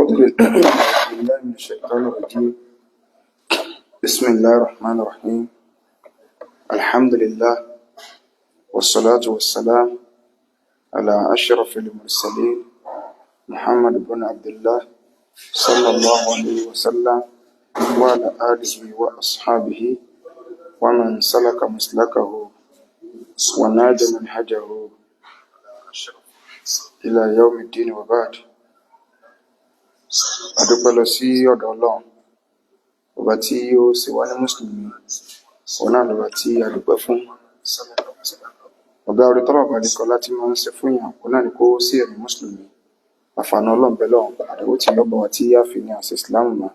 أعوذ بالله من الشيطان الرجيم. بسم الله الرحمن الرحيم. الحمد لله والصلاة والسلام على أشرف المرسلين محمد بن عبد الله صلى الله عليه وسلم وعلى آله وأصحابه ومن سلك مسلكه وناد منهجه إلى يوم الدين وبعد. adúpẹ́ lọ sí ọ̀dọ̀ Ọlọ́run ọba tí ó ṣe wá ní mùsùlùmí, òun náà lọ́ba tí a dúpẹ́ fún. ọ̀gá orí tọ́lọ̀ balẹ̀kọ́ láti máa ń ṣe fún yàn, òun náà ni kó sí ẹ̀mí mùsùlùmí. àfààní Ọlọ́run bẹ́ẹ̀ lọ́run àdéhùn tí lọ́bọ̀ wá tí a fi ní àṣẹ ìsìláàmù mọ́,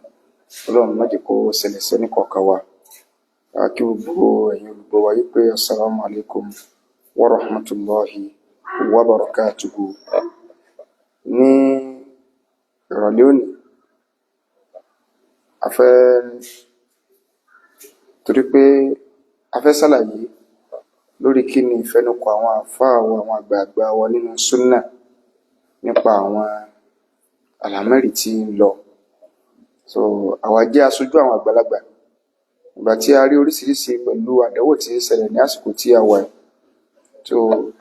Ọlọ́run má jẹ́ kó ṣẹlẹ̀ sẹ́ni kọ̀ọ̀kan wa. kí gbogbo ẹ̀yin olùgbọ́ wa yí pé assalamu alaikum wa rahmatullahi wa barakatuhu. ní ìrọ̀lẹ́ òní torí pé a fẹ́ ṣàlàyé lórí kí ni ìfẹnukò àwọn àfáà wa, àwọn àgbààgbà wa nínú súnnà nípa àwọn àlámẹ́rì tí ń lọ. àwa jẹ́ aṣojú àwọn àgbàlagbà ìgbà tí a rí oríṣiríṣi pẹ̀lú àdánwò tí ń ṣẹlẹ̀ ní àsìkò tí a wà.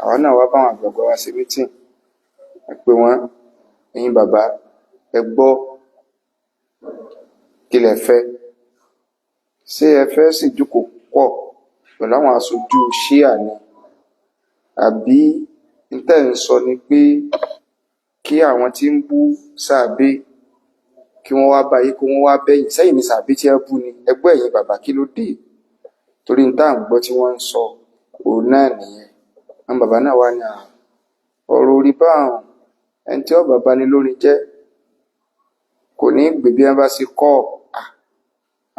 àwa náà wá bá àwọn àgbààgbà wa ṣe mítìn, pé wọ́n, ẹ̀yin bàbá ẹ gbọ́, kí lẹ fẹ́? ṣé ẹ fẹ́ sì jókòó pọ̀ pẹ̀lú àwọn aṣojú ṣíà ni, àbí ntẹ́ ń sọ ni pé kí àwọn tí ń bú sàábé kí wọ́n wá báyé, kí wọ́n wá bẹ́yìn sẹ́yìn ní sàábé tí ẹ bú ni? ẹgbẹ́ ẹ̀yin bàbá kí ló dé? torí n tá à ń gbọ́ tí wọ́n ń sọ òun náà nìyẹn. àwọn bàbá náà wá ní ọ̀rọ̀ orí bá àwọn ẹni tí ọba bá ní lórí jẹ́ kò ní gbè bí wọ́n bá ṣe kọ́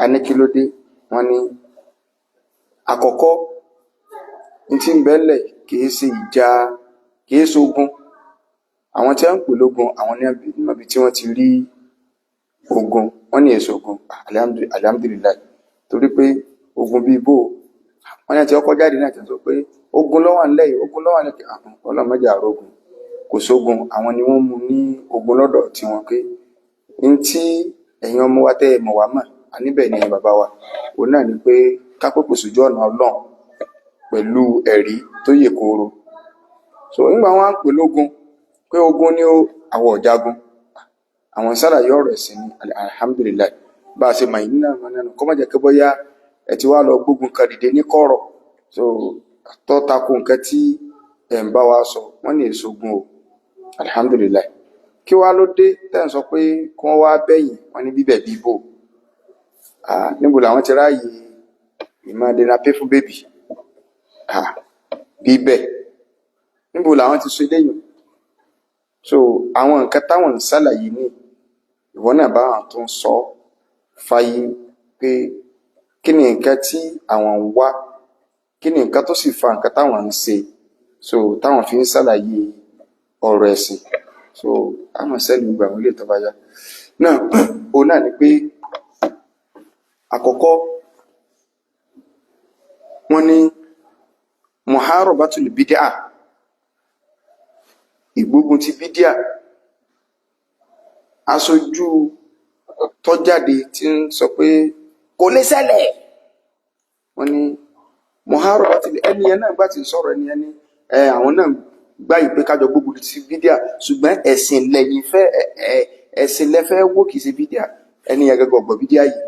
a ní kí ló dé. wọ́n ní àkọ́kọ́ ní tí ń bẹ́lẹ̀ kìí ṣe ìjà, kìí ṣe ogun. àwọn tí wọ́n ń pè lógun àwọn ní àbí tí wọ́n ti rí ogun, wọ́n ní èso ogun alhamdulillah. torí pé ogun bíi bò, wọ́n ní àti ọkọ̀ jáde náà tẹ́ sọ pé ogun ló wà nílẹ̀ yìí, ogun ló wà nílẹ̀ ọlọ́mọdé àrógun, kò sógun. àwọn ni wọ́n mú ní ogun lọ́dọ̀ tí wọ́n pé ní tí ẹ̀yin ọmọ wa tẹ́ ẹ mọ̀ wá mọ̀ níbẹ̀ ni bàbá wa, òun náà ni pé ká pèpè sójú ọ̀nà Ọlọ́run pẹ̀lú ẹ̀rí tó yè kooro. nígbà wọn á pè lógun pé ogun ni àwọ̀ ọ̀jagun, àwọn sàlàyé ọ̀rọ̀ ẹ̀sìn ni alhamdulillah. bá a ṣe mọ̀ yìí náà nínú kọ́ má jẹ́ kí bóyá ẹ ti wá lọ gbógun kan dìde ní kọ̀rọ̀ tó tako nǹkan tí ẹ̀ ń bá wa sọ. wọ́n ní èso ogun o alhamdulillah. kí wá ló dé tẹ́ ń sọ pé kí wọ́n wá bẹ́yìn? wọ́n ní bíbẹ̀ bíbò. níbo làwọn ti ráàyè ìmọ̀déna pé fún bébì? bíbẹ̀ níbo làwọn ti sọ eléyìn? àwọn nǹkan táwọn ń ṣàlàyé ní ìwọ náà bá àwọn tó ń sọ fáyé pé kí ni nǹkan tí àwọn ń wá, kí ni nǹkan tó sì fa nǹkan táwọn ń ṣe táwọn fi ń ṣàlàyé ọ̀rọ̀ ẹ̀sìn. àmọ́ sẹ́ni gbogbo àwọn ilé tó bá yá náà òun náà ni pé àkọ́kọ́ wọ́n ní muharabatul bid'a, ìgbógun ti bídíà. aṣojú tó jáde tí ń sọ pé kò lè ṣẹlẹ̀, wọ́n ní muharabatul, ẹni yẹn náà gbà tí ń sọ̀rọ̀ ẹni yẹn ní àwọn náà gbá ìpé kájọ gbógun ti bídíà, ṣùgbọ́n ẹ̀sìn lẹ́yìn fẹ́, ẹ̀sìn lẹ́fẹ́ wó kìí ṣe bídíà. ẹni yẹn gẹ́gẹ́ ọgbọ̀ bídíà yìí.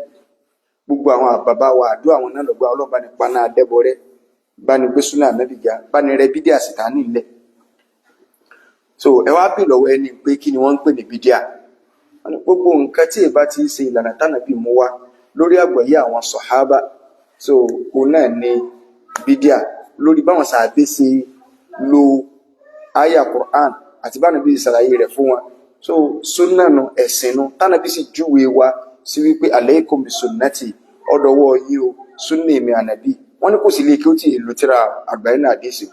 gbogbo àwọn bàbá wa àdó àwọn náà lọ́gbà ọlọ́ba ní paná adẹ́bọrẹ́, bá ní gbé súnà mẹ́bìgá, bá ní rẹ bídíà síta nílẹ̀. ẹ wá bí lọ́wọ́ ẹni pé kí ni wọ́n ń pè ní bídíà. gbogbo nǹkan tí ìbá ti ṣe ìlànà tánàbí mú wá lórí àgbọ́yé àwọn sọ̀hábà, òun náà ni bídíà. lórí báwọn sàábé ṣe lo àyà Qur'an àti bánàbí ìsàlàyé rẹ̀ fún wọn. súnà nù, ẹ̀sìn nù, tánàbí sì júwe wa sí wípé alaykum bi sunnati, ọdọwọ́ yìí o súnà èmi ànàbí. wọ́n ní kò sí ilé kí ó ti èlò tíra àgbáyé àdéṣe.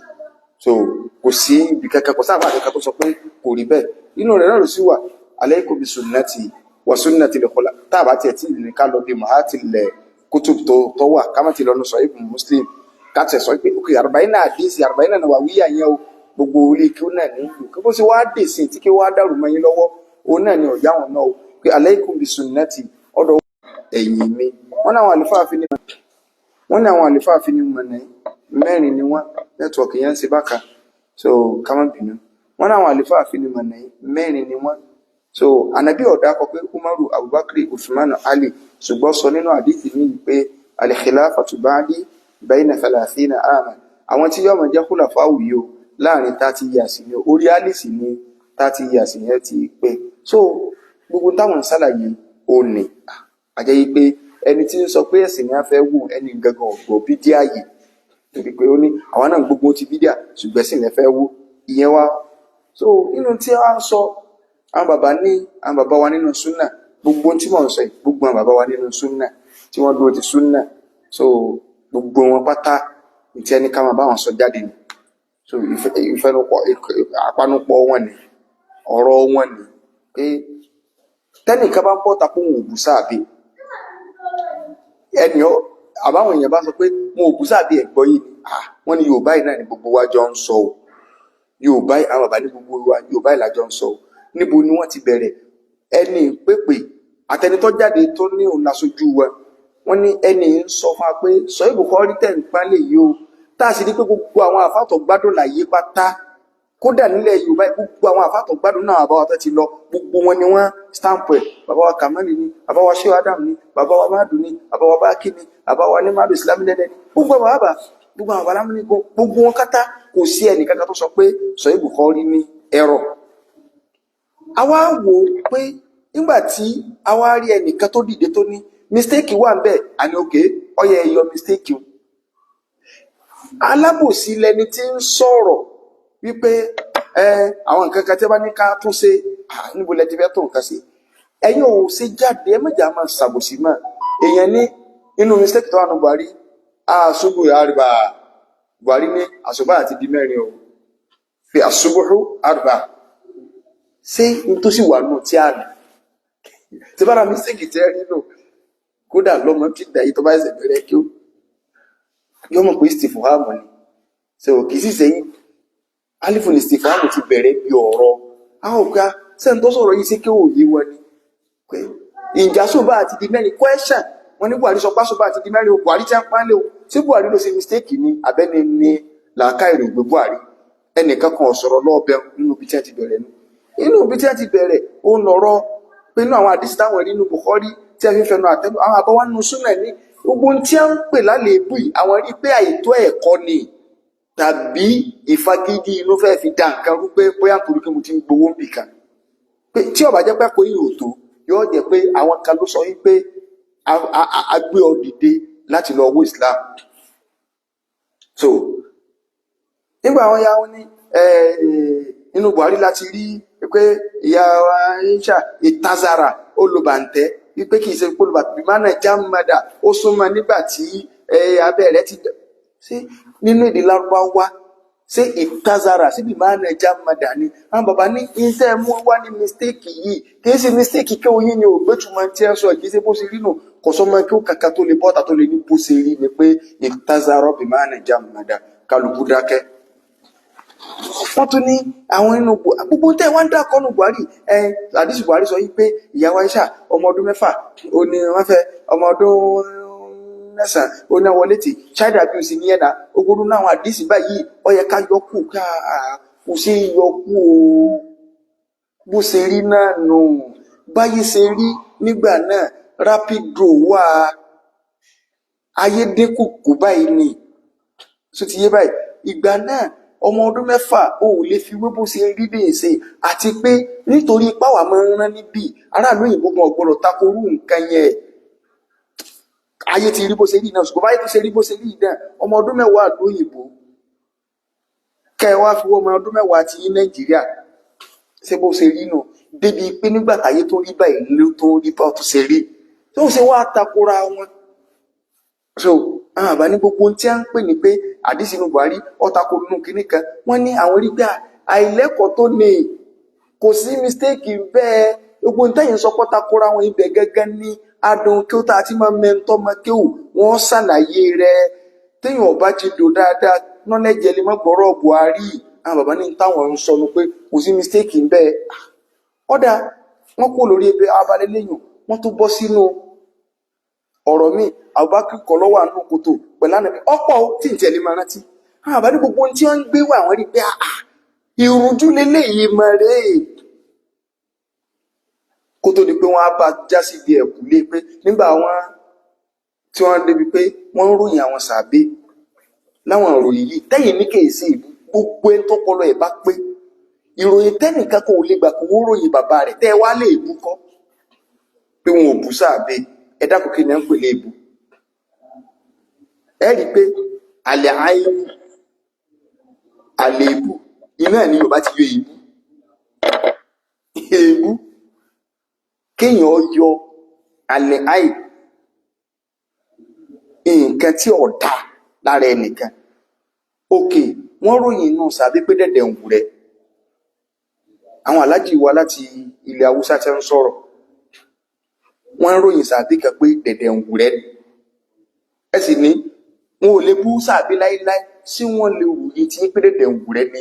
kò sí ibi kankan, kò sábà kankan tó sọ pé kò rí bẹ́ẹ̀. inú rẹ̀ náà ló sì wà alaykum bi sunnati wa sunnati al-khula. táàbà tiẹ̀ tí ìlú ká lọ bí mahatilẹ̀ kutub tó wà ká má ti lọ́nu sọ ibùn Muslim ká tẹ̀ sọ pé òkè àrùbáyé àdéṣe, àrùbáyé náà wà wíyà yẹn o gbogbo orí kí ó náà ní ìlú kí ó sì wá dè sí tí kí ó wá dàrú mọ́ yín lọ́wọ́ òun náà ni ọ̀yá wọn náà pé alaykum bi sunnati ọ̀dọ̀ ẹ̀yìn mi. Wọ́n ní àwọn àlùfáà fi ní mọ̀nà mẹ́rin ni wọ́n nẹ́tíwọ̀kì yẹn ń ṣe bákan so ká má bínú. Wọ́n ní àwọn àlùfáà fi ní mọ̀nà mẹ́rin ni wọ́n. So ànábì ọ̀dà kọ pé Umaru, Abubakar, Uthman, Ali, ṣùgbọ́n sọ nínú àdìsí mi pé al-khilafatu ba'di bayna 30 aman. Àwọn tí yóò máa jẹ́ khulafa'u yìí o láàrin 30 years ni orí alisi ni 30 years yẹn ti pé. So gbogbo táwọn ń ṣàlàyé ò ní àjẹ́ yìí pé ẹni tí ń sọ pé ẹ̀sìn ni a fẹ́ wù ẹni gangan ọ̀gbọ̀ bídíà yìí torí pé ó ní àwọn náà gbogbo ti bídíà ṣùgbọ́n ẹ̀sìn lẹ fẹ́ wù ìyẹn wá. So nínú tí a ń sọ àwọn bàbá wa nínú súnà gbogbo tí mò ń sọ yìí gbogbo àwọn bàbá wa nínú súnà tí wọ́n dúró ti súnà so gbogbo wọn pátá tí ẹni ká máa bá wọn sọ jáde ni so ìfẹnupọ̀ àpanupọ̀ wọn ni ọ̀rọ̀ wọn ni pé tẹ́nìkan bá ń pọ̀ takò wọn òbú sáàbì ẹni àbáwọn èèyàn bá sọ pé wọn òbú sáàbì ẹ̀gbọ́ yìí wọ́n ní Yorùbá yìí náà ni gbogbo wa jọ ń sọ o Yorùbá yìí àwọn bàbá ní gbogbo wa Yorùbá yìí lájọ ń sọ o níbo ni wọ́n ti bẹ̀rẹ̀ ẹni pépè àtẹnitọ́ jáde tó ní òun lásojú wa wọ́n ní ẹni ń sọ fún wa pé sọ Bukhari tẹ̀ ń pálẹ̀ yìí o tá a sì rí pé gbogbo àwọn àfàtọ̀ gbádùn láyé pátá kódà nílẹ̀ Yorùbá gbogbo àwọn àfàtọ̀ gbádùn náà àbáwá tó ti lọ gbogbo wọn ni wọ́n stamp ẹ̀ bàbá wa Kamali ni bàbá wa Shehu Adam ni bàbá wa Madu ni bàbá wa Baki ni bàbá wa ní Madu Islami dẹ́dẹ́ ni gbogbo àwọn bàbá gbogbo àwọn bàbá ní gbogbo wọn kátá kò sí ẹnì kankan tó sọ pé sọ Bukhari ní ẹ̀rọ. Àwa wò pé nígbà tí àwa rí ẹnìkan tó dìde tó ní mistake wà ńbẹ̀ àní òkè ọyẹ ẹyọ mistake o alábòsí lẹni tí ń sọ̀rọ̀ wípé àwọn nǹkan kan tí bá ní ká tún ṣe níbo lẹ ti fẹ́ tó nǹkan ṣe ẹ̀yin ò ṣe jáde ẹ méjà máa ṣàbòsí mọ́ èèyàn ní inú mistake tó wà ní Buhari àṣubú àrùbá Buhari ní àṣùbá àti di mẹ́rin o fi àṣubú àrùbá ṣé n tó sì wà nù tí a nù tí bára mistake tẹ́ rí nù kódà lọ́mọ tí dàí tó bá ẹsẹ̀ bẹ̀rẹ̀ kí ó yọmọ pé istifahamu ni ṣe ò kì í sì sẹ́yìn alifun istifahamu ti bẹ̀rẹ̀ bí ọ̀rọ̀ àwọn òkà sẹ́ni tó sọ̀rọ̀ yìí sí kí ó yé wọn ni pé ìjà sóbà àti di mẹ́rin question wọn ní Buhari sọ pé sóbà àti di mẹ́rin Buhari tí a ń pánlẹ̀ o ṣé Buhari ló ṣe mistake ni abẹ́ni ni làákà èrò gbé Buhari ẹnìkan kan sọ̀rọ̀ lọ́ọ̀bẹ nínú ibi tí a ti bẹ̀rẹ̀ ni inú ibi tí a ti bẹ̀rẹ̀ ó ń lọ́rọ̀ pé inú àwọn àdìsí táwọn ẹ̀rí nínú Bukhari tí a fi ń fẹnu àtẹ́lu àwọn àbáwá nínú súnà ní gbogbo tí a ń pè lálébù yìí àwọn rí pé àìtó ẹ̀kọ́ ni tàbí ìfagídí inú fẹ́ fi dá nǹkan rú pé bóyá torí pé mo ti ń gbowó ń bì kan pé tí ó bá jẹ́ pé kò yìí ò tó yóò jẹ́ pé àwọn kan ló sọ wípé a gbé ọ dìde láti lọ owó Islam so nígbà àwọn ya wọn ní inú Buhari láti rí pé ìyá wa Aisha ìtazara olùbàntẹ́ wípé kìí ṣe olùbàntẹ́ bí mánà jámàdà ó súnmọ́ nígbà tí abẹ́rẹ́ ti sí nínú èdè Lárúbáwá ṣé ìtazara síbi mánà jámàdà ni àwọn bàbá ní iṣẹ́ mú wá ní mistake yìí kìí ṣe mistake kí oyin ni ògbétumọ̀ tí ẹ sọ kìí ṣe bó ṣe rí nù kò sọmọ kí ó kàkà tó lè bọ́ta tó lè ní bó ṣe rí ni pé ìtazara bí mánà jámàdà kálukú dákẹ́. Wọ́n tún ní àwọn inú gbogbo tẹ́ wọ́n ń dákọ́ nù Buhari àdìsí Buhari sọ wípé ìyàwó Aisha ọmọ ọdún 6 ó ní wọ́n fẹ́ ọmọ ọdún 9 ó ní wọlé tí child abuse ní ẹ̀dá ogoro náà àwọn àdìsí báyìí ó yẹ ká yọkù kò sí yọkù o bó ṣe rí náà nù báyìí ṣe rí nígbà náà rapid draw wà ayédèkù kò báyìí ni so ti yé báyìí ìgbà náà ọmọ ọdún 6 ó lè fi wé bó ṣe rí bí ṣe àti pé nítorí páwà máa ń rán níbí aráàlú òyìnbó gan ọgbọ́dọ̀ takorú nǹkan yẹn ayé ti rí bó ṣe rí náà ṣùgbọ́n báyìí tó ṣe rí bó ṣe rí náà ọmọ ọdún 10 lóyìnbó kẹwàá fi wọ́n ọmọ ọdún 10 ti yí Nàìjíríà ṣé bó ṣe rí nù débi pé nígbà táyé tó rí báyìí ló tó rí bá tó ṣe rí tó ṣe wá takora wọn so àbá ní gbogbo tí a ń pè ní pé àdìsí inú Buhari ọ̀tàkùn nínú kìíní kan wọ́n ní àwọn rí pé àìlẹ́kọ̀ọ́ tó ní kò sí mistake bẹ́ẹ̀ gbogbo tẹ́yìn sọ pọ́tàkùnra wọn ibẹ̀ gẹ́gẹ́ ní adùn kí ó tà àti máa mẹ́ntọ́ máa kí ó wọ́n ṣàlàyé rẹ̀ téèyàn ọba ti dò dáadáa nọ́lẹ́jẹ̀ lè má gbọ́rọ̀ Buhari àwọn bàbá ní táwọn ń sọnù pé kò sí mistake bẹ́ẹ̀ ọ̀dà wọ́n kó lórí ebe abalẹ̀ lẹ́yìn wọ́n tó bọ́ sínú ọ̀rọ̀ míì. Abubakar kọ́ lọ́wọ́ àánú kòtò pẹ̀lú ànàbí ọ̀pọ̀ tí ń tẹ̀lé máa rántí. Àwọn àbá ní gbogbo ohun tí wọ́n ń gbé wà wọ́n rí pé ìrújú leléyìí mọ̀ rèé. Kó tó di pé wọ́n á bá já síbi ẹ̀kú lé pé nígbà wọn tí wọ́n débi pé wọ́n ń ròyìn àwọn sàbẹ láwọn ìròyìn yìí tẹ́yìn ní kèésì ìlú gbogbo ẹni tó pọlọ ẹ̀ bá pé ìròyìn tẹ́nìkan kò lè gbà kó wọ́n ròyìn bàbá rẹ̀ tẹ́ ẹ wá lè bú kọ́ pé wọn ò bú sàbẹ ẹ dákun kí ni ẹ ń pè léèbù. Ẹ rí i pé àlẹ́ àlèébù iná ẹ̀ ní Yorùbá ti yọ èébú èébú kéèyàn yọ àlẹ́ nǹkan tí ọ̀dà lára ẹnìkan. Òkè wọ́n ròyìn inú sàbí pé dẹ̀dẹ̀ ń wù rẹ̀. Àwọn aláàjì wa láti ilẹ̀ Haúsá tí ń sọ̀rọ̀ wọ́n ròyìn sàbí kan pé dẹ̀dẹ̀ ń wù rẹ̀ ni. Ẹ sì ní wọn ò lè bú sàbí láíláí sí wọ́n lè ròyìn tí pé dẹ̀dẹ̀ ń wù rẹ̀ ni.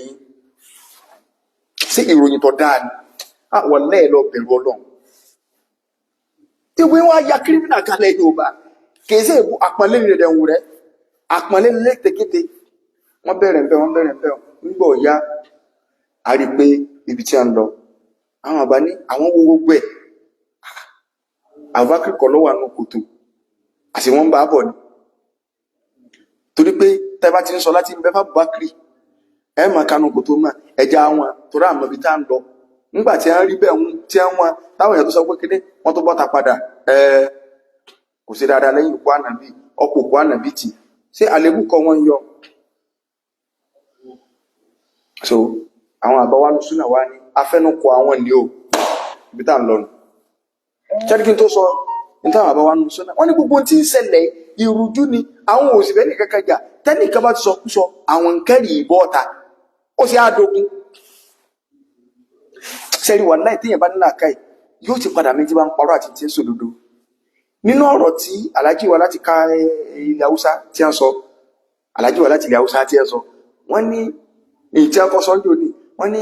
Sí ìròyìn tó dáa ni àwọn lẹ́ẹ̀ lọ bẹ̀rù Ọlọ́run. Tí wọ́n wá ya kírímìnà kalẹ̀ Yorùbá kìí sí ìbú àpọ̀nlé ní dẹ̀dẹ̀ ń wù rẹ̀ àpọ̀nlé lẹ́tẹ̀kété. Wọ́n bẹ̀rẹ̀ ń bẹ́ nígbà ọ̀yá a rí pé ibi tí a ń lọ àwọn àbá ní àwọn wo gbogbo ẹ̀ Abubakar kọ́ lọ́wọ́ àánú kòtò àti wọ́n ń bá bọ̀ ni. Torí pé tẹ́ bá ti ń sọ láti ń bẹ́ fún Abubakar ẹ máa kanu kòtò mọ́ ẹja wọn torí àmọ́ ibi tá à ń lọ. Nígbà tí a ń rí bẹ́ẹ̀ tí wọ́n táwọn èèyàn tó sọ pé kéde wọ́n tó bọ́ta padà kò sí dáadáa lẹ́yìn òkú ànàbí ọkọ̀ òkú ànàbí tì ṣé àlébù kọ́ wọ́n yọ. So àwọn àbáwánú súnà wá ní afẹ́nukọ àwọn ní o ibi tá ń lọ nù. Ṣẹ́díkín tó sọ ní táwọn àbáwánú súnà wọ́n ní gbogbo tí ń ṣẹlẹ̀ ìrújú ni àwọn òsìfẹ́ ní kankan jà tẹ́nìkan bá ti sọ kúsọ àwọn nkẹ́rì ìbọ́ ọ̀ta ó sì àádógún. Ṣẹ́rí wà láì téèyàn bá nílà káì yóò ti padà méjì bá ń parọ́ àti tí ń sòdodo. Nínú ọ̀rọ̀ tí aláàjì wa láti ká ilẹ̀ Haúsá tí ń sọ aláàjì wa láti ilẹ̀ Haúsá tí ń sọ wọ́n ní èyí tí a kọ́ sọ́jọ́ ni wọ́n ní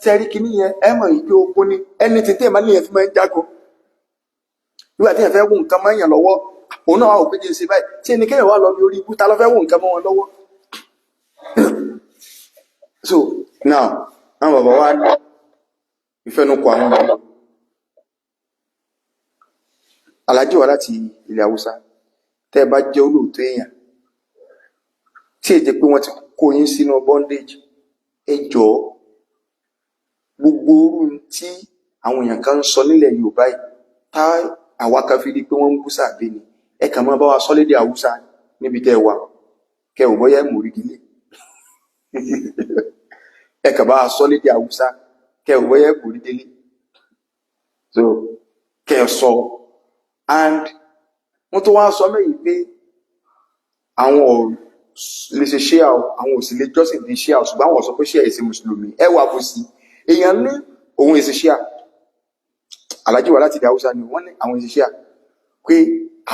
tẹ́rí kìíní yẹn ẹ mọ̀ ìgbé ogun ni ẹni tí tẹ́ẹ̀ máa níyẹn fi máa ń jágo nígbà tí yẹn fẹ́ wù nǹkan máa ń yàn lọ́wọ́ òun náà wà ó péjì sí báyìí tí ẹni kéèyàn wà lọ bí orí ibú ta ló fẹ́ wù nǹkan mọ́ wọn lọ́wọ́. So now àwọn bàbá wa ní ìfẹnukò àwọn ọmọ aláàjì wa láti ilẹ̀ Haúsá tẹ́ ẹ bá jẹ́ olóòótọ́ èèyàn tí èjẹ pé wọ́n ti kó yín sínú bondage ẹ jọ̀ọ́ gbogbo orú tí àwọn èèyàn kan ń sọ nílẹ̀ Yorùbá yìí tá àwa kan fi rí pé wọ́n ń bú sàbẹ ni ẹ kàn máa bá wa sọ lédè Haúsá níbi tẹ́ ẹ wà kẹ ò bọ́yá ẹ̀mú rí délé ẹ kàn bá wa sọ lédè Haúsá kẹ ò bọ́yá ẹ̀mú rí délé so kẹ ẹ sọ and wọ́n tó wá sọ mẹ́yìn pé àwọn ọ̀rọ̀ lè ṣe ṣíà àwọn òsì lè jọ́sìn di ṣíà ṣùgbọ́n àwọn sọ pé ṣíà èsì mùsùlùmí ẹ wà bó sí èèyàn ní òun èsì ṣíà aláàjì wa láti ilẹ̀ Haúsá ni wọ́n ní àwọn èsì ṣíà pé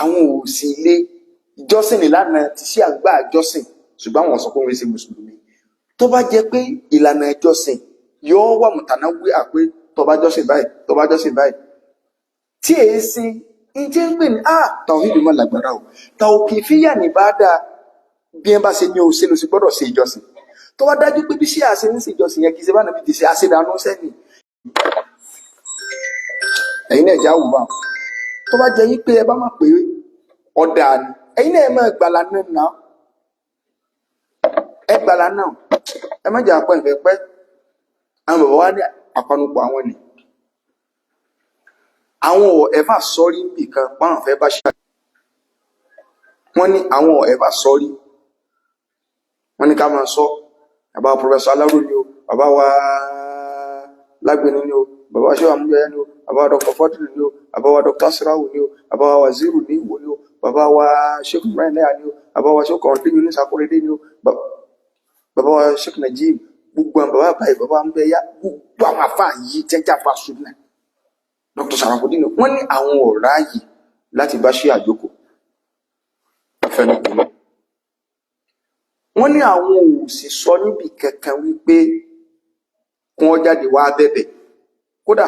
àwọn òsì lè jọ́sìn ìlànà tí ṣíà gbà jọ́sìn ṣùgbọ́n àwọn sọ pé òun èsì mùsùlùmí. Tó bá jẹ́ pé ìlànà ìjọsìn yóò wà mùtànà wí àpé tó bá jọ́sìn báyìí tí èsì ìjẹ́ ń pè ní tàwhídù mọ́ lágbára o tàwqīfiyya ní bá dáa bí ẹ bá ṣe ní òṣèlú sí gbọ́dọ̀ ṣe ìjọsìn tó wá dájú pé bí ṣe àṣẹ ń ṣe ìjọsìn yẹn kì í ṣe bá nàbí ti ṣe àṣedànù sẹ́ni ẹ̀yin náà já wù wá tó bá jẹ́ yí pé ẹ bá má pé ọ̀dà ni ẹ̀yin náà ẹ máa gbàlà náà ẹ gbàlà náà ẹ má jẹ́ àpọ̀ ìfẹ́ pẹ́ àwọn bàbá wa ní àpanupọ̀ àwọn ni àwọn ẹ̀fà sọ́rí nìkan páwọn fẹ́ bá ṣe wọ́n ní àwọn ẹ̀fà sọ́rí wọ́n ní ká máa sọ bàbá wa Professor Aláró ni o bàbá wa Lágbèní ni o bàbá wa ṣé wà múlẹ̀ ni o bàbá wa Dr. Fọ́tìlì ni o bàbá wa Dr. Sirawu ni o bàbá wa Waziru ní Ìwó ni o bàbá wa Sheikh Ibrahim Lẹ́yà ni o bàbá wa Sheikh Kọ̀ọ̀dé Yunus Akóredé ni o bàbá wa Sheikh Najib gbogbo àwọn bàbá báyìí bàbá ń bẹ yá gbogbo àwọn àfáà yìí jẹ́jà fà ṣùgbọ́n Dr. Sarafudeen wọ́n ní àwọn ọ̀rá yìí láti bá ṣe àjókò fẹ́nukùnú wọ́n ní àwọn òsì sọ níbi kankan wípé kún ọ jáde wá bẹ̀bẹ̀ kódà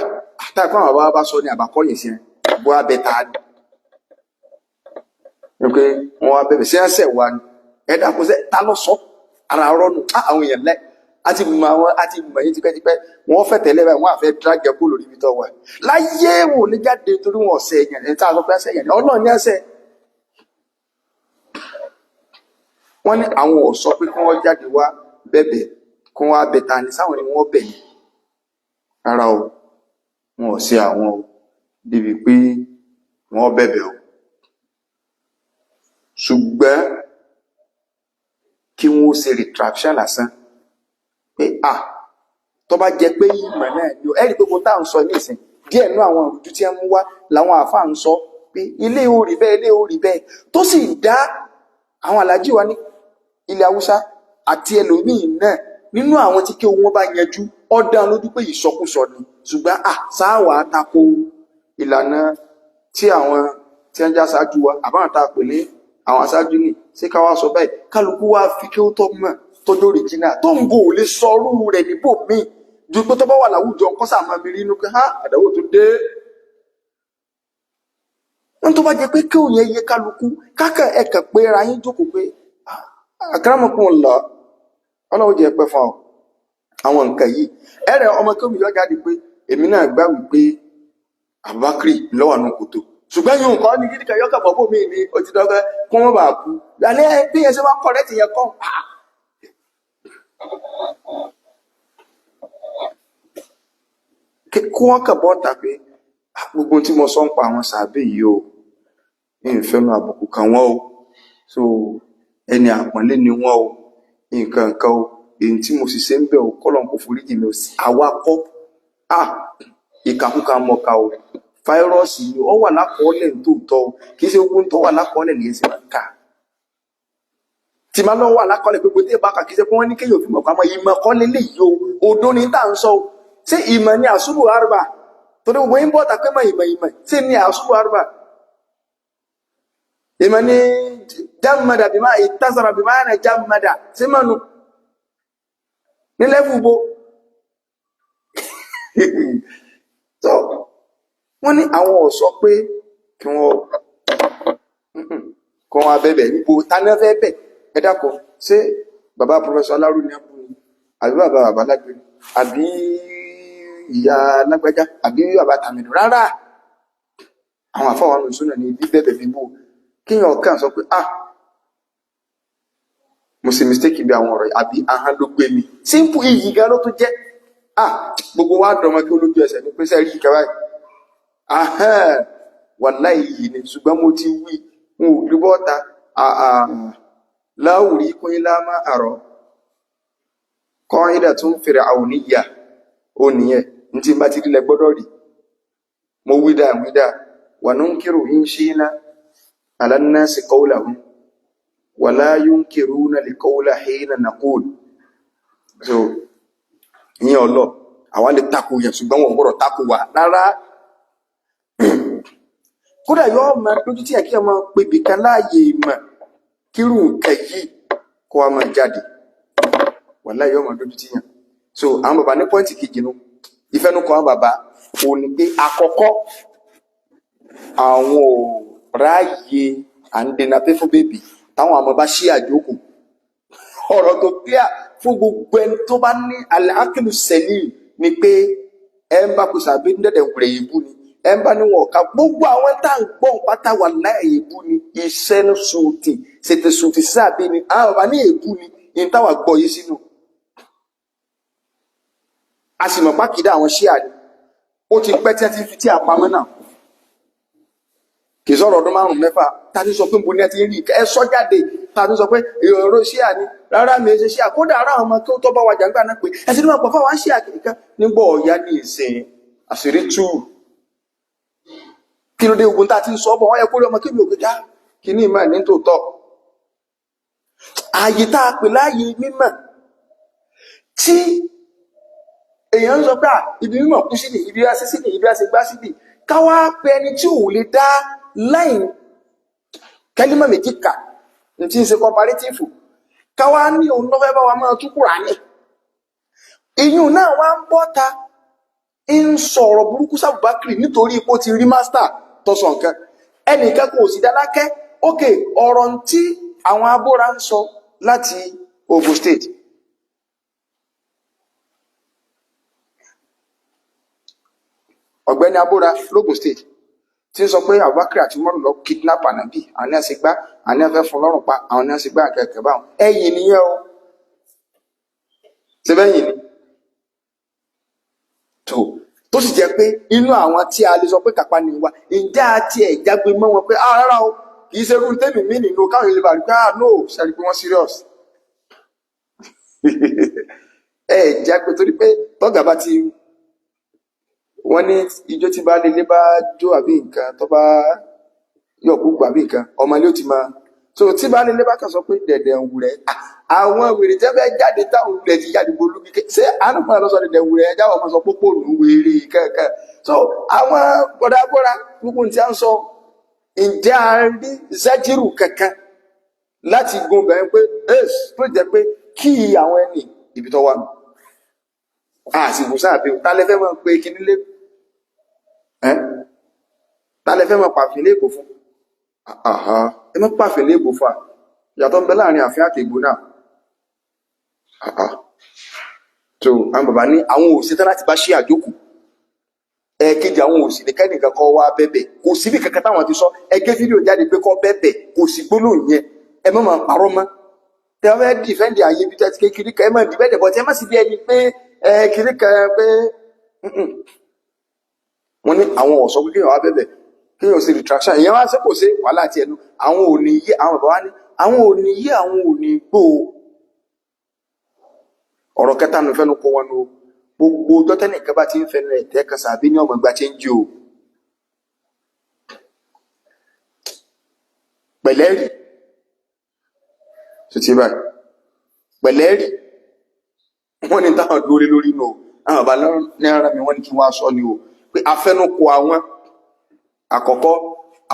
táà fún àwọn bàbá bá sọ ní àbákọ́yìn sí ẹ bó abẹ ta ni pé wọn wá bẹ̀bẹ̀ sí ẹsẹ̀ wa ni ẹ̀dá kò sẹ́ ta lọ sọ ara rọ́nù àwọn èèyàn lẹ́ àti mọ̀ yín tipẹ́tipẹ́ wọ́n fẹ́ tẹ̀lé báyìí wọ́n àfẹ́ drágẹ̀ kó lórí ibi tó wà láyé wò ní jáde torí wọn ọ̀sẹ̀ èèyàn ẹ̀ tá a sọ pé ẹsẹ̀ èèyàn ọlọ́run ní ẹsẹ̀ wọ́n ní àwọn ò sọ pé kí wọ́n jáde wá bẹ̀bẹ̀ kí wọ́n abẹ ta ni sáwọn ni wọ́n bẹ̀ ní ara o wọn ò sí àwọn o débi pé wọ́n bẹ̀bẹ̀ o ṣùgbọ́n kí wọ́n ṣe retraction lásán pé tó bá jẹ pé ìmọ̀ náà ni ẹ̀rí pé kò tá à ń sọ nísìn díẹ̀ nú àwọn ìrújú tí ẹ mú wá làwọn àáfàá ń sọ pé ilé orí bẹ́ẹ̀ ilé orí bẹ́ẹ̀ tó sì dá àwọn aláàjì wa ní ilẹ̀ haúsá àti ẹlòmíì náà nínú àwọn tí kí wọn bá yanjú ó dá lójú pé ìsọkúsọ ni ṣùgbọ́n sáàwà tako ìlànà tí àwọn tí ń já ṣáájú wa àbáwọn tá a pè ní àwọn aṣáájú ní ṣé ká wá sọ báyìí kálukú wá fi kí ó tọ́ mọ̀ tọ́jú òrìjìnà tó ń gò lè sọrú rẹ̀ níbò míì ju pé tó bá wà láwùjọ nǹkan sàmọ́ mi rí inú pé àdáwò tó dé wọ́n tó bá jẹ pé kí òun yẹn yé kálukú kákà ẹ̀kàn pé ara yín jókòó pé àkàràmọ̀kùnlọ ọlọ́run jẹ́ pẹ́ fún ọ àwọn nǹkan yìí ẹ̀rẹ̀ ọmọ kí omi yọ jáde pé èmi náà gbà wípé Abubakar lọ́wọ́ nù kòtò ṣùgbọ́n yóò kọ́ ní kíríkà yọ́kà bọ́bọ́ mi ní ojúdọ́gbẹ́ kí wọ́n bá kú lálẹ́ bí yẹn ṣe máa kọ̀ rẹ́tì yẹn kọ́ kí wọ́n kà bọ́ tà pé gbogbo tí mo sọ ń pa àwọn sàbẹ̀ yìí o ní ìfẹ́nu àbùkù kan wọ́n o so ẹni àpọ́nlé ni wọ́n o nǹkan kan o èyí tí mo sì ṣe ń bẹ̀ o kọ́lọ̀ kò foríjì mi o sí awakọ̀ ìkàkùkà mọ̀ká o fáírọ́ọ̀sì ni ó wà lákọọ́lẹ̀ nítòótọ́ o kì í ṣe ogun tó wà lákọọ́lẹ̀ ní ẹsẹ̀ máa ń kà tí máa lọ wà lákọọ́lẹ̀ pé pété bá kà kì í ṣe pé wọ́n ní kéèyàn fi mọ̀ pamọ́ ìmọ̀ kọ́lé lè yí o odó ní tà ń sọ o ṣé ìmọ̀ ni àṣùbù àrùbà torí gbogbo yín bọ́ta pé mọ̀ ìmọ̀ ṣé ni àṣùbù àrùbà ìmọ̀ ni jámàdà bí máa ìtàsára bí máa rẹ̀ jámàdà ṣé mọ̀nù nílẹ̀ fúbo so wọ́n ní àwọn ọ̀sọ́ pé kí wọ́n abẹ́bẹ̀ níbo tánà fẹ́ bẹ̀ ẹ dákọ̀ ṣé bàbá pọfẹsọ aláró ní abúlé àbí bàbá bàbá lágbé àbí ìyá lágbájá àbí bàbá tàmínú rárá àwọn àfọwọ́n ìṣúná ní ibi bẹ́bẹ̀ bíbó kíyàn kàn sọ pé mo ṣe mistake bí àwọn ọ̀rọ̀ àbí ahọ́n ló gbé mi simple iyì gan ló tó jẹ́ gbogbo wa dọ̀mọ́ kí olójú ẹsẹ̀ ní pèsè rí ìkẹwàá wàláhì yìí ni ṣùgbọ́n mo ti wí n ò rí bọ́ta láwùrí kún ilá má àrọ̀ kọ́ ìdà tún fèrè àwòníyà ó nìyẹn ní tí bá ti rí lẹ gbọ́dọ̀ rí mo wídà wà ní kírò yí ṣe iná alánà sí kọ́ùlà hún wà láyún kírò na lè kọ́ùlà hìnà na kóòlù so ìyẹn ọlọ́ àwọn lè takò yẹn ṣùgbọ́n wọn gbọ́dọ̀ takò wà rárá kódà yóò máa lójú tí àkíyàn máa pe bìkan láàyè ìmọ̀ kírù nǹkan yìí kó wa máa jáde wàláhì yóò máa lójú tí yàn so àwọn bàbá ní pọ́ìntì kejì nu ìfẹ́nukọ̀ àwọn bàbá ò ní pé àkọ́kọ́ àwọn ò ráàyè à ń dènà pé fún bèbí táwọn àmọ́ bá ṣí àjókòó ọ̀rọ̀ tó clear fún gbogbo ẹni tó bá ní alákìlù sẹ́lì ni pé ẹ ń bá kó sàbí ń dẹ̀dẹ̀ wùrẹ̀ yìí bú ni ẹ ń bá ní wọn ọ̀ka gbogbo àwọn tá à ń gbọ́n pátá wà láì èébú ni iṣẹ́ ní sùúrùtì ṣètò sùúrùtì sáàbí ni àwọn bàbá ní èébú ni ní táwà gbọ́ yìí sínú. a sì mọ̀ pákìdá àwọn ṣíà ni ó ti pẹ́ tí wọ́n ti fi tí àpamọ́ náà kì í sọ̀rọ̀ ọdún 5-6 ta ti sọ pé mo ní ẹ ti rí ẹ sọ jáde ta ti sọ pé èrò ṣíà ni rárá mi ṣe ṣíà kódà ara àwọn ọmọ tó bá wàjà ńgbà náà pé ẹ ti ní wọn pọ̀ fáwọn ṣíà kìkan nígbà ọ̀yá ní ìsìn àṣírí tú kí ló dé ogun tá a ti ń sọ bọ̀ wọ́n yẹ kó rí ọmọ kí mi ò gbéjà kí ní ìmọ̀ ní tòótọ́ ààyè tá a pè láàyè mímọ̀ tí èèyàn ń sọ pé ibi mímọ̀ kú sí ni ibi á sí sí ni ibi á sì gbá sí ni káwá pé ẹni tí ò lè dá láìn kẹ́límọ̀ méjì kà ní tí ń ṣe comparative káwá ní òun lọ́fẹ́ bá wa máa tú Kùránì ìyún náà wá ń bọ́ta ń sọ̀rọ̀ burúkú sí Abubakar nítorí ipò ti rí mástà tó sọ nǹkan, ẹnìkan kò sì dálákẹ́. Ókè, ọ̀rọ̀ tí àwọn abóra ń sọ láti Ogun State, ọ̀gbẹ́ni abóra lógun State tí ń sọ pé Abubakar àti Umaru lọ kidnap Ànábì, àwọn náà sì gbá, àwọn náà fẹ́ fún lọ́rùn pa, àwọn náà sì gbá kẹ̀kẹ́ báwọn. Ẹ̀yìn nìyẹn o, ṣe bẹ́yìn ni tó sì jẹ́ pé inú àwọn tí a lè sọ pé kápá ni wa, ǹjẹ́ àti ẹ̀ jágbe mọ́ wọn pé rárá o, kì í ṣe irú tèmi mí nínú káwọn ilé bàrí pé no ṣẹ́rí pé wọ́n serious. Jágbe torí pé tọ́gà bá ti, wọ́n ní ijó tí bá lélé bá jó àbí nǹkan tó bá yọ̀kú gbà bí nǹkan, ọmọ ilé ò ti máa so tí bá lélé bá kàn sọ pé dẹ̀dẹ̀ ń wùrẹ́, àwọn wèrè tẹ́ fẹ́ jáde táwọn wùrẹ́ ti jáde bolú kíkẹ́, ṣé àánú fún àlọ́sọ dẹ̀dẹ̀ wùrẹ́ jáwọ́ ọmọ sọ pópó nù wèrè kankan. So àwọn bọ̀dábọ́ra gbogbo tí a ń sọ, ǹjẹ́ a rí zájírù kankan láti gun bẹ̀rẹ̀ pé tó jẹ́ pé kí àwọn ẹni ibi tó wà nù àsìkò sáàbí tálẹ́fẹ́ mọ́ pé kí nílé tálẹ́fẹ́ mọ́ pàfin léèbò fún ẹ mọ́ pàfin léèbò fún ìyàtọ̀ ń bẹ láàrin àfin àti ìgbò náà. So àwọn bàbá ní àwọn òṣìṣẹ́ láti bá ṣí àjókù, ẹ̀ẹ̀kejì àwọn òsì ní kẹ́nìkan kọ́ wá bẹ́bẹ̀, kò sí bí kankan táwọn ti sọ, ẹgẹ́ fídíò jáde pé kọ́ bẹ́bẹ̀, kò sí gbólóhùn yẹn, ẹ má máa parọ́ mọ́. Tẹ́ wọ́n fẹ́ dìfẹ́ǹdì ayé bí tẹ́tí kékeré kan, ẹ má dìbẹ́dẹ̀ bọ́ tí ẹ má sì bí ẹni pé kiri kan pé wọ́n ní àwọn ọ̀sọ́ pé kéèyàn wá bẹ́bẹ̀, kéèyàn sí retraction, ìyẹn wá sí kò sí wàhálà àti ẹnu, àwọn ò ní yé, àwọn bàbá wá ní àwọn ò ní yé, àwọn ò ní gbó. Ọ̀rọ̀ kẹta nù fẹ́nu kó wọn nù, gbogbo tọ́tẹ́nìkan bá ti ń fẹ́nu ẹ̀tẹ́ kan sàbí ní ọmọ ìgbà tí ń jí o pẹ̀lẹ́rì tó ti báyìí pẹ̀lẹ́rì wọ́n ní táwọn dúró lórí nù, àwọn bàbá ní ara mi wọ́n ní kí wọ́n sọ ni o pé afẹ́nukọ àwọn àkọ́kọ́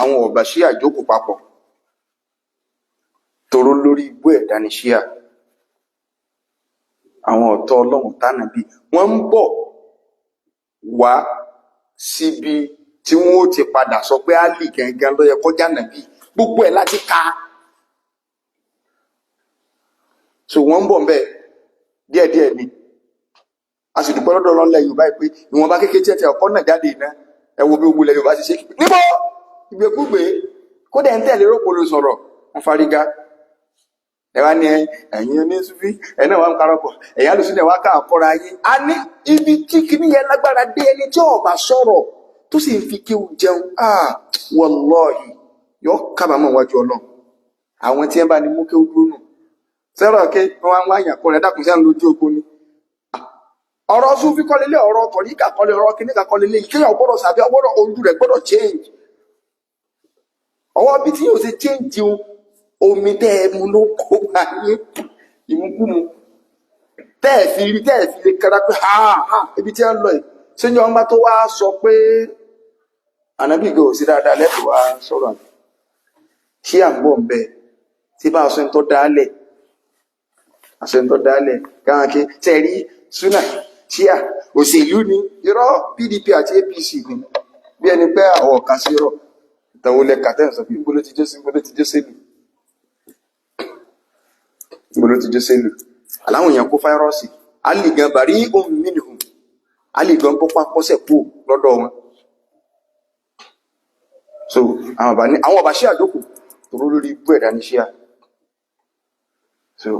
àwọn ọ̀bà ṣíà jókòó papọ̀ toró lórí ibú ẹ̀dá ní ṣíà, àwọn ọ̀tọ̀ Ọlọ́run tánàbí wọ́n ń bọ̀ wá síbi tí wọ́n ó ti padà sọ pé Álì gangan ló yẹ kó jẹ́ ànábì, gbogbo ẹ̀ láti ka. So wọ́n ń bọ̀ ń bẹ̀ díẹ̀díẹ̀ ni a sì dúpẹ́ lọ́dọ̀ Ọlọ́run lẹ́yìn Yorùbá pé ìwọ̀nba kékeré tí ẹ ti ọkọ náà jáde iná ẹ wo bí gbogbo ilẹ̀ Yorùbá ti ṣe níbo ìgbèkúgbè kódà ń tẹ̀lé rògbòlò sọ̀rọ̀ wọn fárígá. Ẹ wá ní ẹ̀yin oníṣúfí ẹ̀ náà wá ń parọ́pọ̀, ẹ̀yin alùsùnlẹ̀ wá ká àkọ́ra ayé. A ní ibi tí kìíní yẹn lágbára dé, ẹni tí ó bá sọ̀rọ̀ tó sì ń fi kéwù jẹun, wallahi yóò kábàámọ̀ wájú Ọlọ́run. Àwọn tí ẹ bá ní mú kéwù dúró nù sẹ́rọ̀ ké wọ́n wá yàn kọ́ rẹ̀ dákùn sí àwọn lójú ogun ni. Ọ̀rọ̀ súnfí kọ́lélé, ọ̀rọ̀ tọ̀ríkà kọ́lé, ọ̀rọ̀ kìníkà kọ́lélé, ìkéyàn gbọ́dọ̀ sàbí ọgbọ́dọ̀ ojú rẹ̀ gbọ́dọ̀ change. Ọwọ́ bí tí yóò ṣe change omi tẹ́ ẹ mú ló kó bá yín ìmúkúmu tẹ́ ẹ fi rí, tẹ́ ẹ fi lè kára pé ibi tí a ń lọ yìí ṣé ní ọmọ tó wá sọ pé ànábì gò sí dáadáa lẹ́tọ̀ wá sọ̀rọ̀ àná kí à ń bọ̀ ń bẹ tí bá aṣọ tó dálẹ̀ káwọn kí tẹ́ rí súnà ṣíà òṣèlú ni irọ́ PDP àti APC ni bí ẹni pé àwọ̀ kan sí rọ̀ ìtàwọlẹ̀ kàtẹ́ sọ pé ìgbóló ti jẹ́ sí ìgbóló ti jẹ́ sẹ́lù ìgbóló ti jẹ́ sẹ́lù aláwọn èèyàn kó fáírọ́ọ̀sì alìgàn bàrí ohun mìíràn alìgàn pọ́pá pọ́sẹ̀ kú lọ́dọ̀ wọn. So àwọn ọba ṣíà jókòó tó rú lórí ibú ẹ̀dá ní ṣíà. So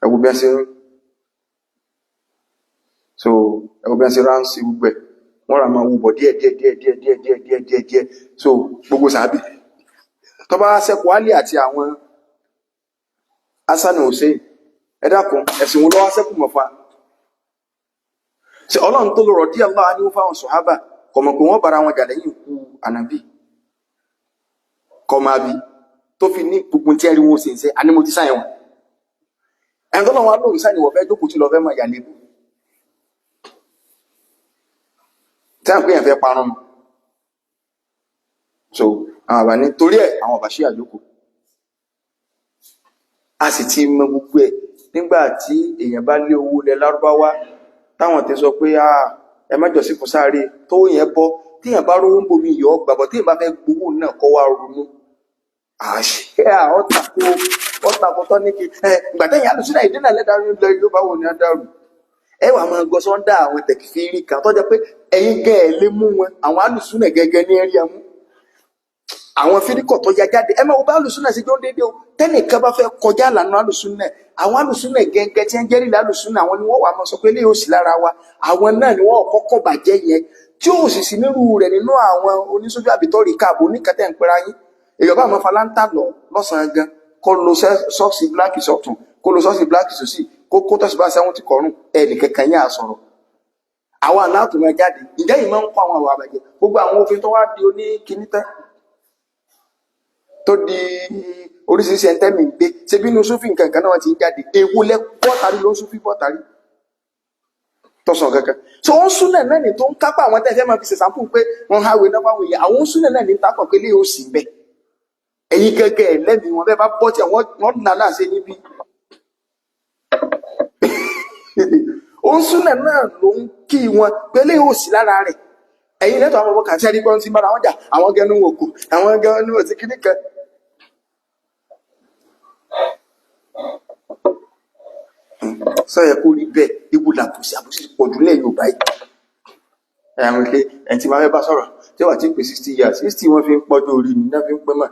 ẹwú bí a ṣe ránṣẹ́ gbogbo ẹ̀ wọ́n ra máa wúbọ̀ díẹ̀. So gbogbo sàábì tó bá sẹ́kù Álì àti àwọn Hassan Hussein ẹ dákun ẹ̀sìn wọn lọ́wọ́ sẹ́kù mọ̀fà ṣe Ọlọ́run tó lọ́rọ̀ díẹ̀ lọ́wọ́ ní fáwọn sọ̀hábà kọ̀mọ̀ pé wọ́n bára wọn jà lẹ́yìn ikú ànábì kọ̀màbí tó fi ní gbogbo tí ẹrí wọn sì ń sẹ́ anímọ̀ ti sáyẹn wọn ẹni tó lọ́wọ́ lóòrùn sáyẹn wọ́n fẹ́ jókòó tí lọ fẹ́ mọ̀ ìyà lébù tí à ń pè yàn fẹ́ parun. So àwọn àbá ní torí ẹ̀ àwọn ọba ṣí àjókò a sì ti mọ gbogbo ẹ̀ nígbà tí èèyàn bá lé owó lẹ Lárúbáwá táwọn ti sọ pé ẹ má jọ́sìn fún sáré tó yẹn bọ́ téèyàn bá rówó ń bomi ìyọ́ gbàgbọ́ téèyàn bá fẹ́ gbowó náà kọ́ wá ronú àṣẹ ọ̀tàkùn tọ́ ní kí ìgbà téèyàn alùsùnà ìdínà lẹ́dàrú ilẹ̀ yóò bá wò ní adarù ẹ wà máa gbọ́ sọ́ńdà àwọn tẹ̀kífìrí kan tó jẹ́ pé ẹ̀yin gẹ́ ẹ̀ lé mú wọn àwọn alùsùnà gẹ́gẹ́ ní ẹ̀rí amú àwọn fíríkọ̀ tó ya jáde ẹ máa wo bá alùsùnà sí dún déédéé o tẹ́nìkan bá fẹ́ kọjá lànà alùsùnà àwọn alùsùnà gẹ́gẹ́ tí ń jẹ́rì lálùsùnà àwọn ni wọ́n wà máa sọ pé léyìí ó sì lára wa àwọn náà ni wọ́n kọ́kọ́ bàjẹ́ yẹn tí ó sì sí nírú rẹ̀ nínú àwọn oníṣojú àbítọ́rì káàbọ̀ oníkẹtẹ̀ ń pera yín èèyàn bá àwọn falanta lọ lọ́sàn-án gan kó lo sọ́ọ̀sì bíláàkì sọ̀tún kó lo sọ́ọ̀sì bíláàkì sòsì kó tọ́sibá sẹ́wọ́n ti kọrùn ẹnì kankan yẹn àsọ̀rọ̀ àwọn aláàtò máa jáde ǹjẹ́ yìí máa ń kọ́ àwọn àwọn àbàjẹ́ gbogbo àwọn òfin tó wá di oní kíní tán tó di oríṣiríṣi ẹ̀ńtẹ́mì gbé ṣe bí inú sófin kankan náà ti ń jáde ewu lẹ bọ́tàrí ló ń sófin bọ́tàrí tọ́sán kankan so ó ń súnà náà ní tó ń kápá àwọn tẹ́fẹ́ máa fi ṣe sàmpù pé wọ́n háwé náà fáwọn èèyàn àwọn ń súnà náà ní takọ̀ pé lè ó sì bẹ̀ ẹ̀yin gẹ́gẹ́ ẹ̀lẹ́mìí wọn bẹ́ẹ̀ bá bọ́ tí wọ́n nà náà ṣe níbi ó ń súnà náà ló ń kí wọn pé lè ó sì lára rẹ̀ ẹ̀yin lẹ́tọ̀ àwọn ọmọ kàtí ẹ̀rígbọ́n ti bára wọn jà àwọn gẹnu òkú àwọn gẹnu òtí kíní kan sọ́yẹ̀ kó rí bẹ́ẹ̀ ewu làbùsí àbùsí pọ̀jù lẹ́yìn Yorùbá yìí ẹ̀yàmù ilé ẹni tí máa fẹ́ bá sọ̀rọ̀ tí wà tí pé 60 years 60 wọ́n fi ń pọ́jú orí ní náà fi ń pẹ́ mọ̀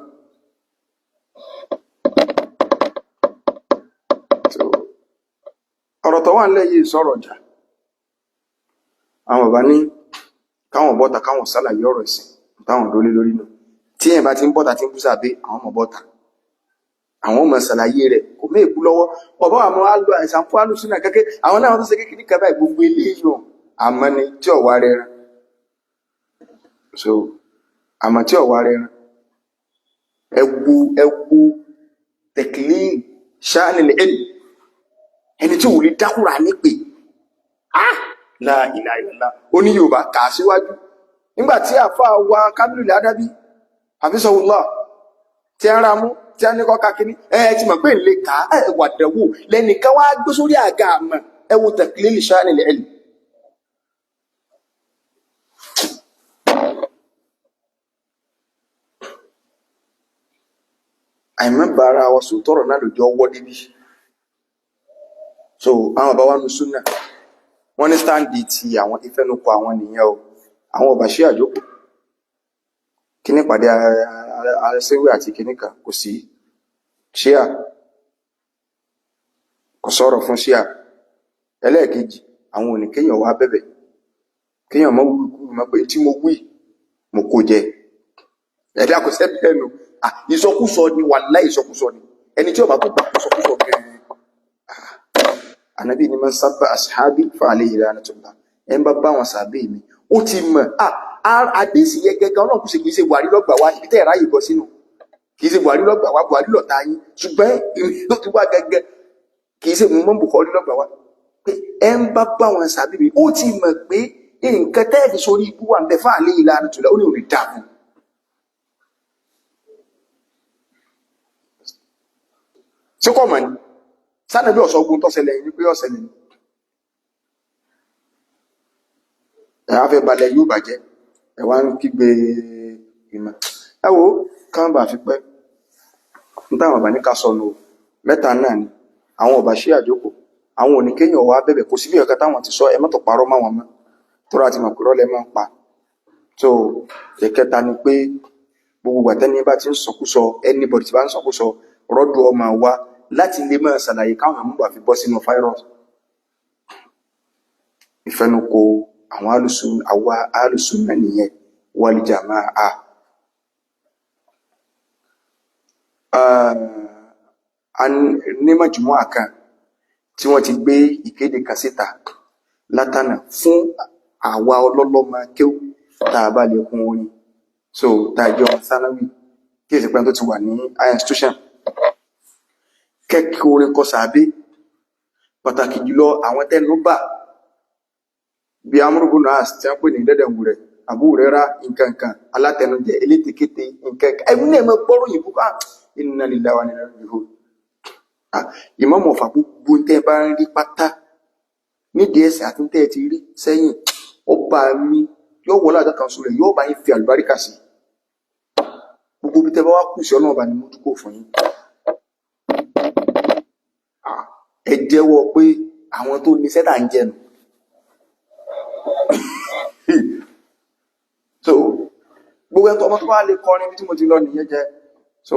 ọ̀rọ̀ tó wà ń lẹ́yìn sọ̀rọ̀ jà àwọn bàbá ní káwọn bọ́ta káwọn sálàyé ọ̀rọ̀ ìsìn táwọn lórí lórí náà tí ẹ̀ bá ti ń bọ́ta tí ń bú sàbé àwọn ọmọ bọ́ta àwọn ọmọ sàlàyé rẹ̀ kò mé èkú lọ́wọ́ ọ̀bọ̀ àmọ́ alọ́ àìsàn fún alùsùnà kẹ́kẹ́ àwọn náà wọ́n tó ṣe kékeré kẹfà gbogbo eléyìí àmọ́ ni tí ọ̀wá rẹ̀ rán so àmọ́ tí ọ̀wá rẹ̀ rán ẹwu tẹ̀kìlì ṣáàlìlẹ̀ ẹni tí ò lè dákùrà nípe la ilaha illallah ó ní Yorùbá kà á síwájú nígbà tí àfáà wa Kámílù Adábí àfisọ̀wùlọ́ tí ń ra mú tí a ní kọ́ka kìíní ti mọ̀ pé lè ká wàdẹ̀wò lẹ́nìkan wá gbé sórí àga àmọ́ ẹwù tẹ̀kìlì ṣáàlìlẹ̀ ẹ̀lì àìmọ́bàára wa sòtọ́rọ̀ náà lòjọ́ wọ́ débi so àwọn bàbá wa nù súnà wọ́n ní stáǹdì tí àwọn ìfẹ́nukọ àwọn nìyẹn o àwọn ọba ṣí àjókò kíní pàdé arẹsẹ́wé àti kíní kan kò sí ṣíà kò sọ̀rọ̀ fún ṣíà ẹlẹ́ẹ̀kejì àwọn òní kéèyàn wá bẹ̀bẹ̀ kéèyàn mọ́ wúrúkúrú mọ́ pé tí mo wí mo kó jẹ ẹ̀dá kò sẹ́bí ẹnu ìsọkúsọ ni wàláhì ìsọkúsọ ni ẹni tí ó bá tó gbà ìsọkúsọ gẹ̀ẹ́ ànábì ni man sabba ashabi fa alayhi lanatullah ẹ̀ ń bá wọn sàbẹ̀ mi ó ti mọ̀ àdéhìsì yẹ gẹ́gẹ́ ọlọ́run kò sì kìí ṣe Buhari lọ́gbà wá ibi tẹ́ ẹ̀ráyè bọ́ sínú kìí ṣe Buhari lọ́gbà wá Buhari lọ́ta yín ṣùgbọ́n èmi ló ti wá gẹ́gẹ́ kìí ṣe mọ́ Buhari lọ́gbà wá pé ẹ̀ ń bá wọn sàbẹ̀ mi ó ti mọ̀ pé nǹkan tẹ́ẹ̀fì sórí ibú wà ń bẹ fa alayhi lanatullah ó ní òní dàbò ṣé kọ́ mọ̀ ni sánàbí ọ̀sọ́gun tọ́sẹ̀lẹ̀ yìí pé ọ̀sẹ̀lẹ̀ ni ẹ̀wà fẹ́ balẹ̀ yóò bàjẹ́ ẹ̀wà ń kígbe ìmọ̀ ẹwò káàbà fi pẹ́ ní táwọn ọba ní ká sọnù mẹ́ta náà ni àwọn ọba ṣí àjókò àwọn oníkéyàn wá bẹ̀bẹ̀ kò sí bí ọ̀ká táwọn ti sọ ẹ mọ́tò parọ́ máwọn mọ́ tó rà ti mọ̀ pé rọ́lẹ̀ máa ń pa tó ẹ̀kẹta ni pé gbogbo gbàtẹ́ni bá ti ń sọkúsọ anybody ti bá ń sọkúsọ rọ́dù ọmọ wa láti lè máa ṣàlàyé káwọn àmúgbà fi bọ́ sínú fáírọ́ọ̀sì ìfẹnukò àwọn alùsùnà nìyẹn wal jamaa ní májùmọ́ àkàn tí wọ́n ti gbé ìkéde kan síta látànà fún àwa ọlọ́lọ́mọ kéw tàà bá lè kún orin so tàjọ sánáwì kí èsì pẹ́ tó ti wà ní high institution kẹ́kẹ́ orin kọ sàábé pàtàkì jùlọ àwọn tẹ́nu bà bí amúrúgbó náà tí a pè ní dẹ́dẹ̀wù rẹ̀ àbúrò rẹ̀ rá nǹkankan alátẹnujẹ elétekéte nǹkankan ẹgbẹ́ náà mọ́ gbọ́rọ̀ yìí búkọ́ inna lillahi wa inna ilaihi raji'un ìmọ̀mọ̀ ọ̀fà gbogbo tẹ́ bá ń rí pátá nídìí ẹ̀sìn àti tẹ́ ti rí sẹ́yìn ọba mi yóò wọlé àjọ kan sọ rẹ̀ yóò bá yín fi àlùbáríkà sí gbogbo bí tẹ́ bá wá kù sí ọ̀nà ọba ni mo dúkò fún yín. Ẹ jẹ́wọ́ pé àwọn tó ní sẹ́tà ń jẹnu. So gbogbo ẹ̀tọ́ ọmọ tó wá lè kọrin bí tí mo ti lọ nìyẹn jẹ́ so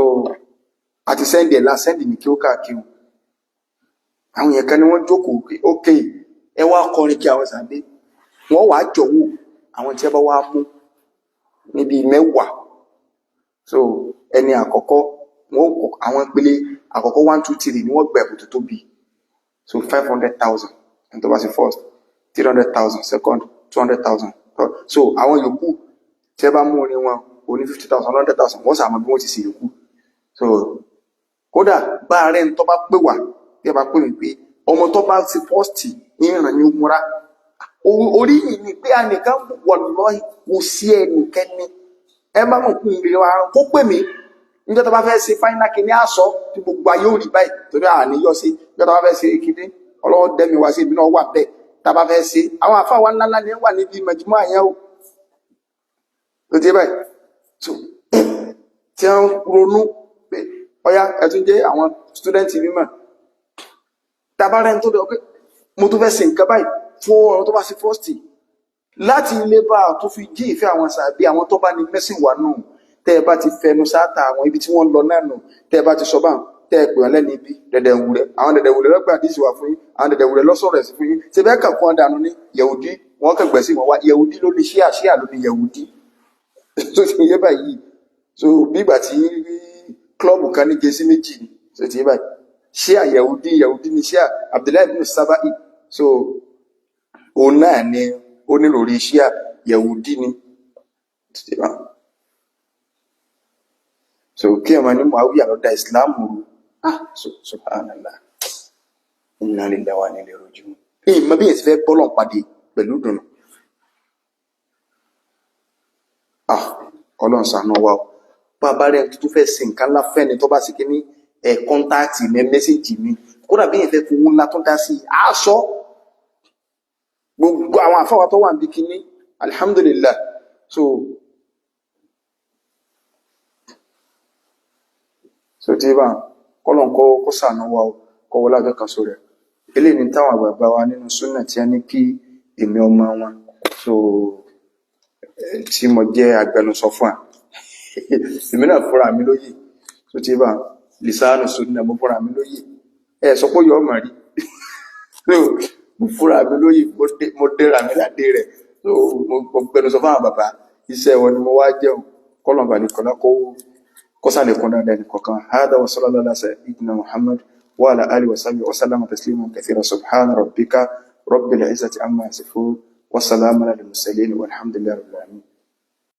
àti sẹ́ndì ẹ̀ la sẹ́ndì ní kí ó káàkiri àwọn èèyàn kan ni wọ́n jókòó ókè ẹ wá kọrin kí àwọn sàbẹ wọ́n wàá jọ̀wọ́ àwọn tí ẹ bá wá mú níbi mẹ́wàá so ẹni àkọ́kọ́ wọ́n kọ àwọn ìpele àkọ́kọ́ 1 2 3 ni wọ́n gbà ẹ̀bùn tó tóbi so 500,000 ẹni tó bá ṣe first 300,000 second 200,000 so àwọn yòókù tí ẹ bá mú orin wọn oní 50,000 100,000 wọ́n sàmọ́ bí wọ́n ti ṣe yòókù so kódà bá rẹ̀ ń tọ́ bá pè wá bí ẹ bá pè mí pé ọmọ tó bá ti fọ́ọ̀tì ní ìrìn ní múra orí yìí ni pé ànìkan wọ̀ lọ́ kò sí ẹnìkẹ́ni ẹ bá mọ̀ kún ìrìn àrùn kó pè mí níjọ́ tó bá fẹ́ ṣe fáínà kìíní àṣọ tí gbogbo ayé ò rí báyìí torí àníyọ́ sí níjọ́ tó bá fẹ́ ṣe kìíní ọlọ́wọ́ dẹ́mi wá sí ibi náà wà bẹ́ẹ̀ tá a bá fẹ́ ṣe àwọn àfáà wa ńláńlá ni wà níbi mẹ̀júmọ́ àyẹn o tó ti báyìí so tí wọ́n ronú pé ọya ẹ̀tún jẹ́ àwọn stúdẹ́ǹtì mímọ̀ tàbárẹ́ tó bẹ̀ ọkẹ́ mo tó fẹ́ ṣe nǹkan báyìí fún ọ̀rọ̀ tó bá sí fọ́stì láti ilé bá tó fi jí ìfẹ́ àwọn sàbí àwọn tó bá ní mẹ́sìn wà nù tẹ́ ẹ bá ti fẹnu sáátà àwọn ibi tí wọ́n lọ náà nù tẹ́ ẹ bá ti sọ bá tẹ́ ẹ pè wọ́n lẹ́ni ibi dẹ̀dẹ̀wùrẹ́ àwọn dẹ̀dẹ̀wùrẹ́ lọ́gbà àdìsí wà fún yín àwọn dẹ̀dẹ̀wùrẹ́ lọ́sọ̀rọ̀ ẹ̀sìn fún yín ṣe bẹ́ẹ̀ kàn fún ọ dànù ní yẹ̀wùdí wọ́n kàn gbẹ̀sí wọn wá yẹ̀wùdí ló ní ṣíà ṣíà ló ní yẹ̀wùdí tó ti yé báyìí so bígbà tí klọ́ọ̀bù kan ní gẹ̀ẹ́sì méjì ni tó ti yé báyìí ṣíà yẹ̀wùdí ni ṣíà Abdullahi bin Sabai so òun náà ni ó nílò orí ṣíà yẹ̀wùdí ni tó ti yé báyìí so kí ẹ máa ní Muawiya ló dá Islam rú subhanallah inna lillahi wa inna ilaihi raji'un ìmọ̀ bí yẹn ti fẹ́ bọ́lọ̀ pàdé pẹ̀lú dùnú ọlọ́run ṣàánú wa o bàbá rẹ̀ tó fẹ́ ṣe nǹkan ńlá fẹ́ni tó bá sì kí ní kọ́ńtáàtì mi mẹ́sẹ̀jì mi kódà bí yẹn fẹ́ fowó ńlá tó dá sí aṣọ gbogbo àwọn àfáwà tó wà níbi kíní alhamdulillah so tí bá kọ́lọ̀ kó ṣàánú wa o kọ́ wọlé àjọ kan sórí ẹ̀ eléyìí ní táwọn àgbààgbà wa nínú súnà tí a ní kí èmi ọmọ wọn so tí mo jẹ́ agbẹnusọ fún à èmi náà fúnra mi lóyè tó ti bá lìsáànù súnà mo fúnra mi lóyè ẹ sọ pé yọ ọmọ rí mo fúnra mi lóyè mo dẹ́ra mi ládé rẹ̀ so mo gbẹnusọ fún àwọn bàbá iṣẹ́ wọn ni mo wá jẹun kọ́lọ̀ bá ní kọ́lá kó sálẹ̀ kún dáadáa ní kọ̀ọ̀kan hádà wa sallallahu ala sayyidina Muhammad wa ala alihi wa sahbihi wa sallama tasliman kathira subhana rabbika rabbil izzati amma yasifun wa salamun alal mursalin walhamdulillahi rabbil alamin.